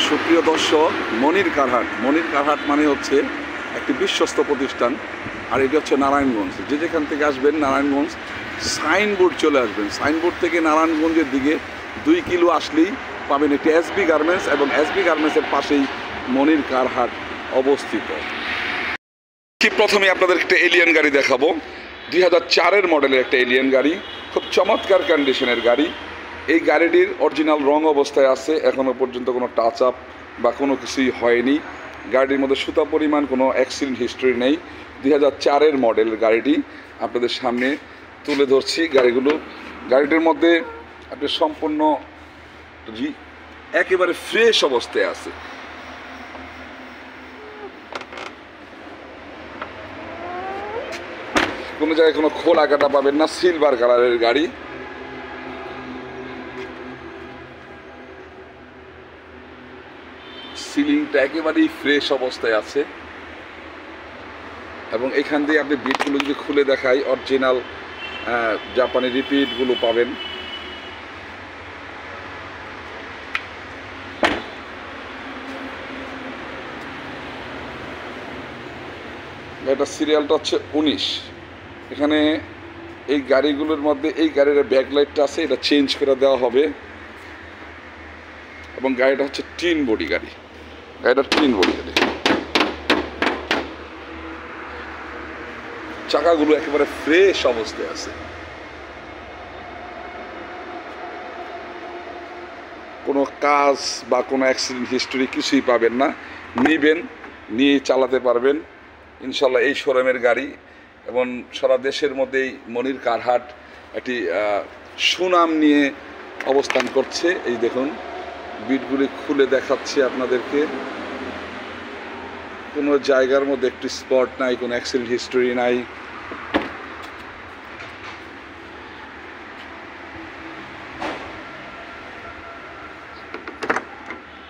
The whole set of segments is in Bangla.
সুপ্রিয় দর্শক, মনির কারহাট মানে হচ্ছে একটি বিশ্বস্ত প্রতিষ্ঠান। আর এটি হচ্ছে নারায়ণগঞ্জ। যে যেখান থেকে আসবেন নারায়ণগঞ্জ সাইনবোর্ড চলে আসবেন। সাইনবোর্ড থেকে নারায়ণগঞ্জের দিকে 2 কিলো আসলেই পাবেন একটি এসবি গার্মেন্টস, এবং এসবি গার্মেন্টসের পাশেই মনির কারহাট অবস্থিত। প্রথমে আপনাদের একটা এলিয়ান গাড়ি দেখাবো। 2004-এর মডেলের একটা এলিয়ান গাড়ি, খুব চমৎকার কন্ডিশনের গাড়ি। এই গাড়িটির অরিজিনাল রং অবস্থায় আছে, এখনও পর্যন্ত কোনো টাচ আপ বা কোনো কিছুই হয়নি। গাড়ির মধ্যে সুতা পরিমাণ কোনো অ্যাক্সিডেন্ট হিস্ট্রি নেই। 2004-এর মডেলের গাড়িটি আপনাদের সামনে তুলে ধরছি। গাড়িটির মধ্যে আপনি সম্পূর্ণ একেবারে ফ্রেশ অবস্থায় আছে। কোনো জায়গায় কোনো খোলা কাটা পাবেন না। সিলভার কালারের গাড়ি। সিলিংটা একেবারেই ফ্রেশ অবস্থায় আছে, এবং এখান দিয়ে আপনি বিটগুলো যদি খুলে দেখাই, অরিজিনাল জাপানি রিপিটগুলো পাবেন। এটা সিরিয়ালটা হচ্ছে 19। এখানে এই গাড়িগুলোর মধ্যে এই গাড়ির ব্যাকলাইটটা আছে, এটা চেঞ্জ করে দেওয়া হবে। এবং গাড়িটা হচ্ছে টিন বডি গাড়ি। চাকাগুলো একেবারে ফ্রেশ অবস্থায় আছে, কোনো কাজ বা কোনো অ্যাক্সিডেন্ট হিস্টোরি কিছুই পাবেন না। নিয়ে চালাতে পারবেন ইনশাল্লাহ। এই শোরুমের গাড়ি, এবং সারা দেশের মধ্যেই মনির কারহাট একটি সুনাম নিয়ে অবস্থান করছে। এই দেখুন, বিটগুলি খুলে দেখাচ্ছে আপনাদেরকে। কোনো জায়গার মধ্যে একটি স্পট নাই, কোনো অ্যাক্সিডেন্ট হিস্টোরি নাই।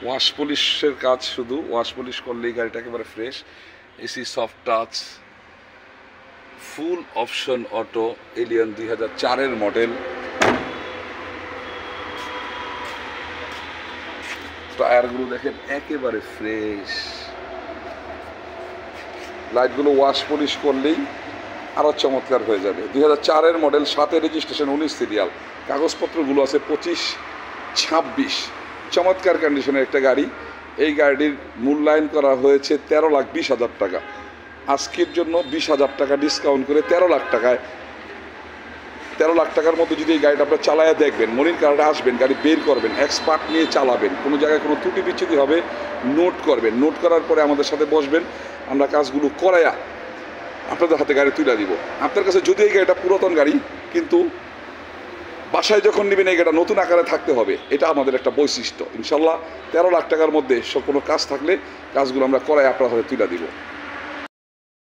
ওয়াশ পলিশের কাজ, শুধু ওয়াশ পলিশ করলেই গাড়িটা একেবারে fresh. AC soft touch, full option auto, alien 2004-এর model. টায়ারগুলো দেখেন একেবারে ফ্রেশ। লাইটগুলো ওয়াশ পলিশ করলেই আরও চমৎকার হয়ে যাবে। 2004-এর মডেল, 7-এর রেজিস্ট্রেশন, 19 সিরিয়াল। কাগজপত্রগুলো আছে 25-26। চমৎকার কন্ডিশনের একটা গাড়ি। এই গাড়িটির মূল্যায়ন করা হয়েছে 13,20,000 টাকা। আজকের জন্য 20,000 টাকা ডিসকাউন্ট করে 13 লাখ টাকায়, 13 লাখ টাকার মধ্যে যদি এই গাড়িটা আপনার চালায়া দেখবেন, মনির কারহাটে আসবেন, গাড়ি বের করবেন, এক্সপার্ট নিয়ে চালাবেন। কোনো জায়গায় কোনো ত্রুটি বিচ্যুতি হবে নোট করবেন। নোট করার পরে আমাদের সাথে বসবেন, আমরা কাজগুলো করাইয়া আপনাদের হাতে গাড়ি তুলে দিব। আপনার কাছে যদি এই গাড়িটা পুরাতন গাড়ি, কিন্তু বাসায় যখন নেবেন এই গাড়িটা নতুন আকারে থাকতে হবে। এটা আমাদের একটা বৈশিষ্ট্য। ইনশাল্লাহ 13 লাখ টাকার মধ্যে কোনো কাজ থাকলে কাজগুলো আমরা করাই আপনার হাতে তুলে দিব।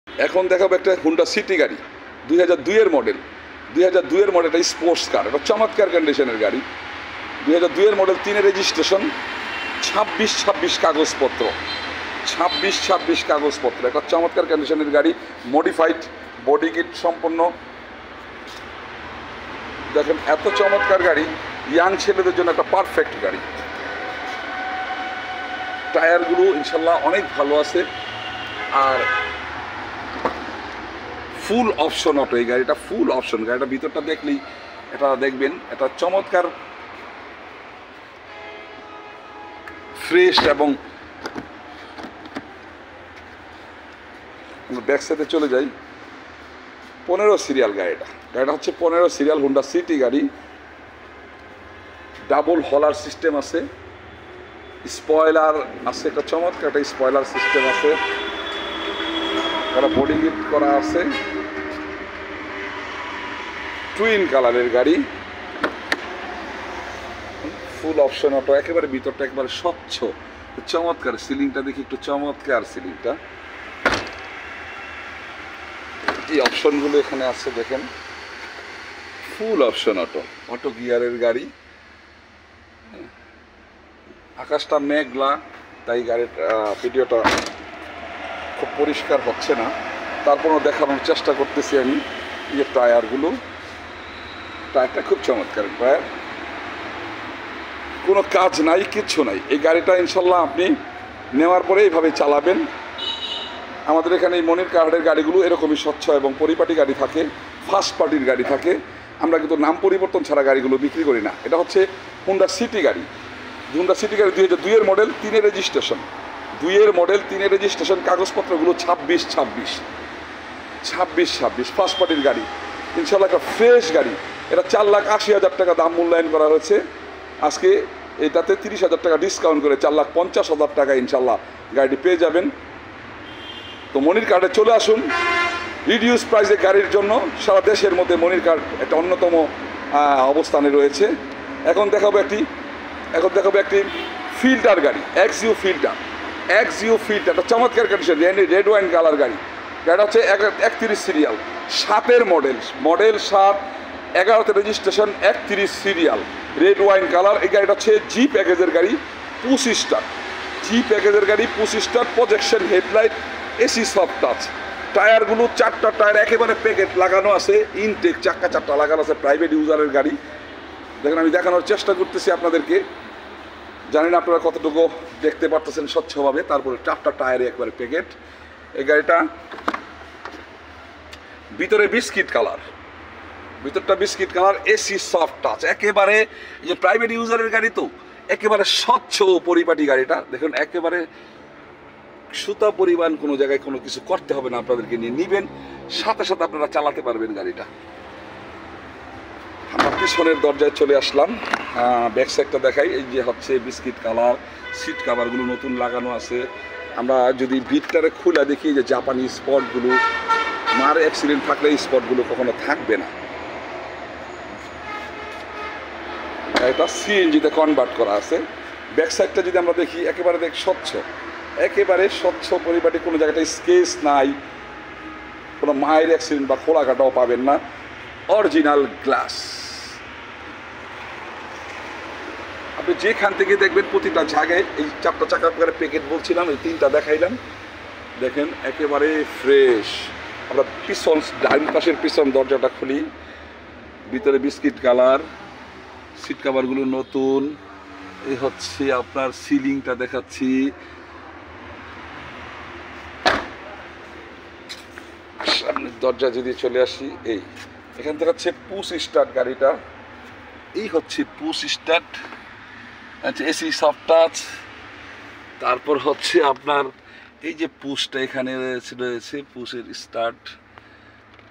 এখন দেখাবো একটা হুন্ডা সিটি গাড়ি, 2002-এর মডেল। 2002-এর মডেল, এটা স্পোর্টস কার, এটা চমৎকার কন্ডিশনের গাড়ি। 2002-এর মডেল, 3-এর রেজিস্ট্রেশন, 26-26 কাগজপত্র, 26-26 কাগজপত্র। একটা চমৎকার কন্ডিশনের গাড়ি, মডিফাইড, বডি কিট সম্পন্ন। দেখেন এত চমৎকার গাড়ি, ইয়াং ছেলেদের জন্য একটা পারফেক্ট গাড়ি। টায়ারগুলো ইনশাল্লাহ অনেক ভালো আছে। আর ফুল অপশন অটো এই গাড়িটা, ফুল অপশন। গাড়িটা ভিতরটা দেখলেই এটা দেখবেন, এটা চমৎকার ফ্রেশ। এবং ব্যাক সাইডে চলে যাই, 15 সিরিয়াল গাড়িটা হচ্ছে 15 সিরিয়াল হুন্ডা সিটি গাড়ি। ডাবল হলার সিস্টেম আছে, স্পয়লার আছে, একটা চমৎকার একটা স্পয়লার সিস্টেম আছে। বডি লিফট করা আছে, টুইন কালারের গাড়ি, ফুল অপশন অটো। একেবারে ভিতরটা একেবারে স্বচ্ছ, চমৎকার। সিলিংটা দেখি একটু, চমৎকার সিলিংটা। এই অপশনগুলো এখানে আছে দেখেন, ফুল অপশন অটো গিয়ারের গাড়ি। আকাশটা মেঘলা, তাই গাড়ির ভিডিওটা খুব পরিষ্কার হচ্ছে না, তারপরও দেখানোর চেষ্টা করতেছি আমি। এই টায়ারটা খুব চমৎকার টায়ার। কোনো কাজ নাই, কিচ্ছু নাই। এই গাড়িটা ইনশাল্লাহ আপনি নেওয়ার পরে এইভাবে চালাবেন। আমাদের এখানে এই মনির কার্ডের গাড়িগুলো এরকমই স্বচ্ছ এবং পরিপাটি গাড়ি থাকে, ফার্স্ট পার্টির গাড়ি থাকে। আমরা কিন্তু নাম পরিবর্তন ছাড়া গাড়িগুলো বিক্রি করি না। এটা হচ্ছে হুন্ডা সিটি গাড়ি। হুন্ডা সিটি গাড়ি 2002-এর মডেল, 3-এর রেজিস্ট্রেশন। 2-এর মডেল, 3-এর রেজিস্ট্রেশন, কাগজপত্রগুলো 26 ফার্স্ট পার্টির গাড়ি। ইনশাল্লাহ একটা ফ্রেশ গাড়ি। এটা 4,80,000 টাকা দাম মূল্যায়ন করা হয়েছে। আজকে এটাতে 30,000 টাকা ডিসকাউন্ট করে 4,50,000 টাকা ইনশাল্লাহ গাড়িটি পেয়ে যাবেন। তো মনির কার্ডে চলে আসুন রিডিউস প্রাইসে গাড়ির জন্য। সারা দেশের মধ্যে মনির কার্ড একটা অন্যতম অবস্থানে রয়েছে। এখন দেখাবো একটি ফিল্টার গাড়ি, XU ফিল্টার। একটা চমৎকার কন্ডিশন, রেড ওয়াইন কালার গাড়ি। গাড়িটা হচ্ছে 31 সিরিয়াল, 7-এর মডেল 7, 11তে registration, 31 serial, red wine colour. এই গাড়িটা হচ্ছে জি প্যাকেজের গাড়ি, 25 স্টার। জি প্যাকেজের গাড়ি, 25 star, projection headlight, AC soft touch. টায়ারগুলো 4টা টায়ার একেবারে প্যাকেট লাগানো আছে, ইনটেক চাক্কা 4টা লাগানো আছে, প্রাইভেট ইউজারের গাড়ি। দেখেন আমি দেখানোর চেষ্টা করতেছি আপনাদেরকে, জানি না আপনারা কতটুকু দেখতে পারতেছেন স্বচ্ছভাবে। তারপরে 4টা টায়ারে একবারে প্যাকেট। এই গাড়িটা ভিতরে বিস্কিট কালার, ভিতরটা biscuit colour, AC soft touch, একেবারে যে প্রাইভেট ইউজারের গাড়ি তো একেবারে স্বচ্ছ পরিপাটি গাড়িটা। দেখুন একেবারে সুতা পরিমাণ কোনো জায়গায় কোনো কিছু করতে হবে না, আপনাদেরকে নিয়ে নিবেন, সাথে সাথে আপনারা চালাতে পারবেন গাড়িটা। আমরা পিছনের দরজায় চলে আসলাম, ব্যাক সাইডটা দেখাই। এই যে হচ্ছে বিস্কিট কালার, সিট কাভারগুলো নতুন লাগানো আছে। আমরা যদি ভিতটারে খুলে দেখি যে জাপানি স্পটগুলো, মার অ্যাক্সিডেন্ট থাকলে এই স্পটগুলো কখনো থাকবে না। এটা সিএনজিতে কনভার্ট করা আছে। ব্যাক সাইডটা যদি আমরা দেখি একেবারে স্বচ্ছ, একেবারে স্বচ্ছ পরিপাটি, কোনো জায়গাটায় স্কেচ নাই, কোনো মায়ের অ্যাক্সিডেন্ট বা খোলা কাটাও পাবেন না, অরিজিনাল গ্লাস। আপনি যেখান থেকে দেখবেন প্রতিটা জায়গায় এই 4টা চাকা করে প্যাকেট বলছিলাম, এই 3টা দেখাইলাম, দেখেন একেবারে ফ্রেশ। আমরা পিছন ডাইন পাশের পিছন দরজাটা খুলি, ভিতরে বিস্কিট কালার, সিট কাভারগুলো নতুন। এই হচ্ছে আপনার সিলিংটা দেখাচ্ছি, সামনের দরজা যদি চলে আসি, এই এখান থেকে হচ্ছে পুশ স্টার্ট গাড়িটা। এই হচ্ছে পুশ স্টার্ট, আচ্ছা এসি সফট টাচ। তারপর হচ্ছে আপনার এই যে পুশটা এখানে রয়েছে পুশের স্টার্ট,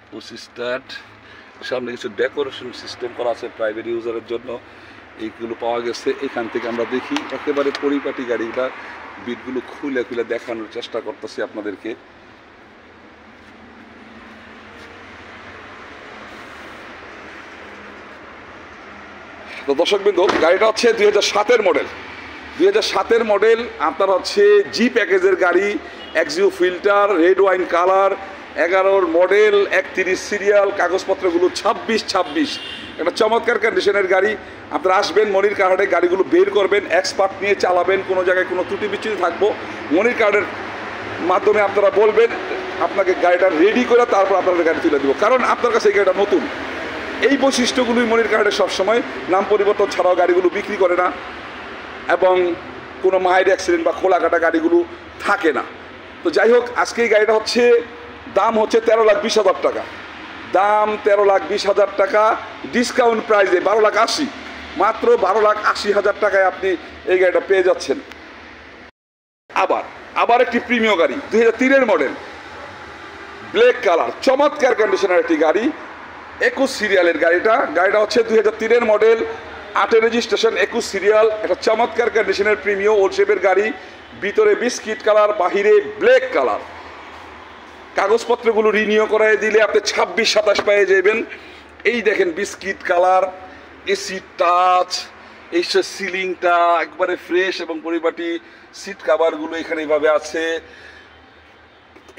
পুশ স্টার্ট। সামনে কিছু ডেকোরেশন সিস্টেম করা আছে প্রাইভেট ইউজারের জন্য, এইগুলো পাওয়া গেছে। এখান থেকে আমরা দেখি একেবারে পরিপাটি গাড়িটা, বিটগুলো খুলে খুলে দেখানোর চেষ্টা করতেছি আপনাদেরকে। তো দর্শকবৃন্দ, গাড়িটা হচ্ছে 2007-এর মডেল। 2007-এর মডেল আপনার হচ্ছে জি প্যাকেজের গাড়ি, XU filter, red wine colour, 11-র মডেল, 31 সিরিয়াল, কাগজপত্রগুলো 26। একটা চমৎকার কন্ডিশনের গাড়ি। আপনারা আসবেন মনির কার্ডে, গাড়িগুলো বের করবেন, এক্সপার্ট নিয়ে চালাবেন, কোনো জায়গায় কোনো ত্রুটি বিচ্যুতি থাকবো মনির কার্ডের মাধ্যমে আপনারা বলবেন, আপনাকে গাড়িটা রেডি করে তারপর আপনাদের গাড়ি তুলে দেবো। কারণ আপনার কাছে এই গাড়িটা নতুন। এই বৈশিষ্ট্যগুলোই মনির কার্ডে সবসময়, নাম পরিবর্তন ছাড়াও গাড়িগুলো বিক্রি করে না, এবং কোনো মায়ের অ্যাক্সিডেন্ট বা খোলা কাটা গাড়িগুলো থাকে না। তো যাই হোক, আজকে এই গাড়িটা হচ্ছে দাম হচ্ছে 13,20,000 টাকা, দাম 13,20,000 টাকা, ডিসকাউন্ট প্রাইসে 12,80,000, মাত্র 12,80,000 টাকায় আপনি এই গাড়িটা পেয়ে যাচ্ছেন। আবার একটি প্রিমিয়াম গাড়ি, 2003-এর মডেল, ব্ল্যাক কালার, চমৎকার কন্ডিশনের একটি গাড়ি, 21 সিরিয়ালের গাড়িটা হচ্ছে 2003-এর মডেল, 8-এর রেজিস্ট্রেশন, 21 সিরিয়াল। একটা চমৎকার কন্ডিশনের প্রিমিয়াম ওল্ড শেপের গাড়ি, ভিতরে বিস্কিট কালার, বাহিরে ব্ল্যাক কালার। কাগজপত্রগুলো রিনিউ করায় দিলে আপনি 26-27 পেয়ে যাবেন। এই দেখেন বিস্কিট কালার, এসি টাচ, এই সিলিংটা একবারে ফ্রেশ এবং পরিপাটি, সিট কাভারগুলো এখানে এইভাবে আছে।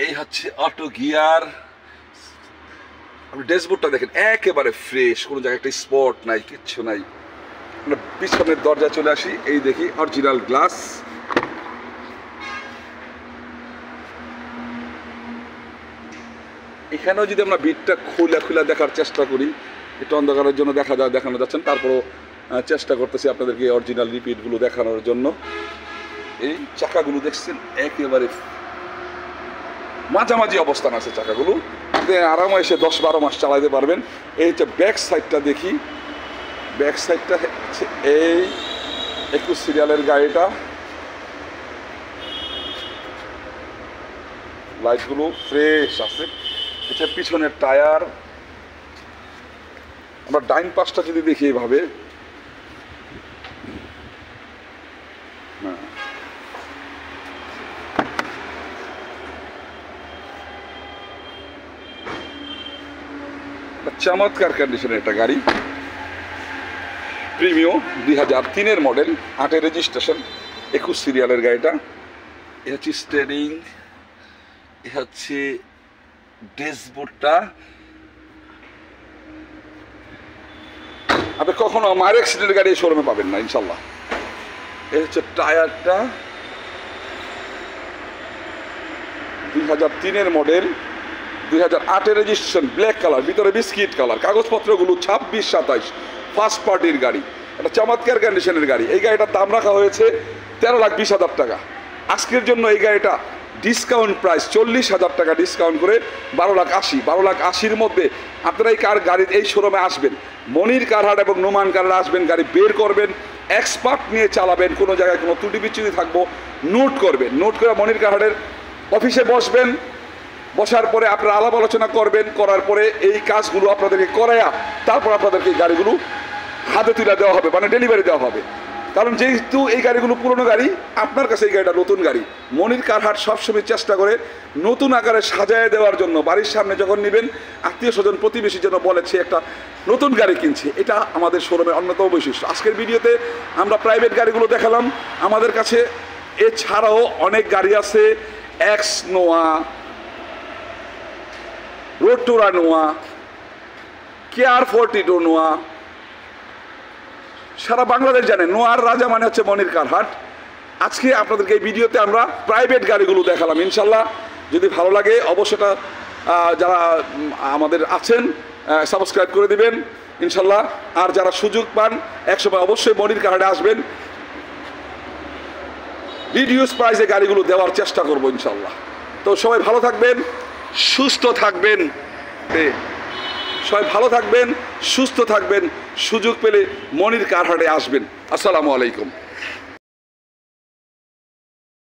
এই হচ্ছে অটো গিয়ার, আপনি ড্যাশবোর্ডটা দেখেন একেবারে ফ্রেশ, কোনো জায়গায় একটা স্পট নাই, কিচ্ছু নাই। আমরা পিছনের দরজা চলে আসি, এই দেখি অরিজিনাল গ্লাস। এখানেও যদি আমরা বিটটা খোলা দেখার চেষ্টা করি, একটু অন্ধকারের জন্য দেখানো যাচ্ছেন, তারপরও চেষ্টা করতেছি আপনাদেরকে অরিজিনাল রিপিটগুলো দেখানোর জন্য। এই চাকাগুলো দেখছেন একেবারে মাঝামাঝি অবস্থান আছে চাকাগুলো, আরামে এসে 10-12 মাস চালাতে পারবেন। এই হচ্ছে ব্যাক সাইডটা দেখি, ব্যাক সাইডটা এই 21 সিরিয়ালের গাড়িটা, লাইটগুলো ফ্রেশ আছে। এটা পিছনের টায়ার। আমরা ডাইন পাশটা যদি দেখি এইভাবে, চমৎকার কন্ডিশনের একটা গাড়ি, প্রিমিও 2003-এর মডেল, 8-এর রেজিস্ট্রেশন, 21 সিরিয়ালের গাড়িটা। এ হচ্ছে স্টিয়ারিং, এ হচ্ছে ড্যাশবোর্ডটা। আপনি কখনো মায়ের অ্যাক্সিডেন্টের গাড়ি শোরুমে পাবেন না ইনশাল্লাহ। এ হচ্ছে টায়ারটা, 2003-এর মডেল, 2008-এর রেজিস্ট্রেশন, ব্ল্যাক কালার, ভিতরে বিস্কিট কালার, কাগজপত্রগুলো 26-27, ফার্স্ট পার্টির গাড়ি। একটা চমৎকার কন্ডিশনের গাড়ি। এই গাড়িটার দাম রাখা হয়েছে 13,20,000 টাকা। আজকের জন্য এই গাড়িটা ডিসকাউন্ট প্রাইস 40,000 টাকা ডিসকাউন্ট করে 12,80,000। 12,80,000-র মধ্যে আপনারা এই গাড়ির এই শোরুমে আসবেন, মনির কারহাট এবং নোমান কারহাট আসবেন, গাড়ি বের করবেন, এক্সপার্ট নিয়ে চালাবেন, কোনো জায়গায় কোনো ত্রুটি বিচ্যুতি থাকবো নোট করবেন, নোট করে মনির কারহাটের অফিসে বসবেন, বসার পরে আপনারা আলাপ আলোচনা করবেন, করার পরে এই কাজগুলো আপনাদেরকে করায়া তারপর আপনাদেরকে এই গাড়িগুলো হাতে তুলে দেওয়া হবে, মানে ডেলিভারি দেওয়া হবে। কারণ যেহেতু এই গাড়িগুলো পুরনো গাড়ি, আপনার কাছে এই গাড়িটা নতুন গাড়ি। মনির কারহাট সবসময় চেষ্টা করে নতুন আকারে সাজায় দেওয়ার জন্য। বাড়ির সামনে যখন নেবেন, আত্মীয় স্বজন প্রতিবেশী যেন বলেছে একটা নতুন গাড়ি কিনছে, এটা আমাদের শোরুমের অন্যতম বৈশিষ্ট্য। আজকের ভিডিওতে আমরা প্রাইভেট গাড়িগুলো দেখালাম। আমাদের কাছে এছাড়াও অনেক গাড়ি আছে, এক্স নোয়া, রোটোরা নোয়া, কেয়ার 42 নোয়া, সারা বাংলাদেশ জানে নোয়ার রাজা মানে হচ্ছে মনির কারহাট। আজকে আপনাদেরকে এই ভিডিওতে আমরা প্রাইভেট গাড়িগুলো দেখালাম। ইনশাল্লাহ যদি ভালো লাগে অবশ্যই যারা আমাদের আছেন সাবস্ক্রাইব করে দিবেন ইনশাল্লাহ। আর যারা সুযোগ পান একসময় অবশ্যই মনির কারহাটে আসবেন, রিডিউস প্রাইসে গাড়িগুলো দেওয়ার চেষ্টা করবো ইনশাল্লাহ। তো সবাই ভালো থাকবেন, সুস্থ থাকবেন, সবাই ভালো থাকবেন, সুস্থ থাকবেন। সুযোগ পেলে মনির কারহাটে আসবেন। আসসালামু আলাইকুম।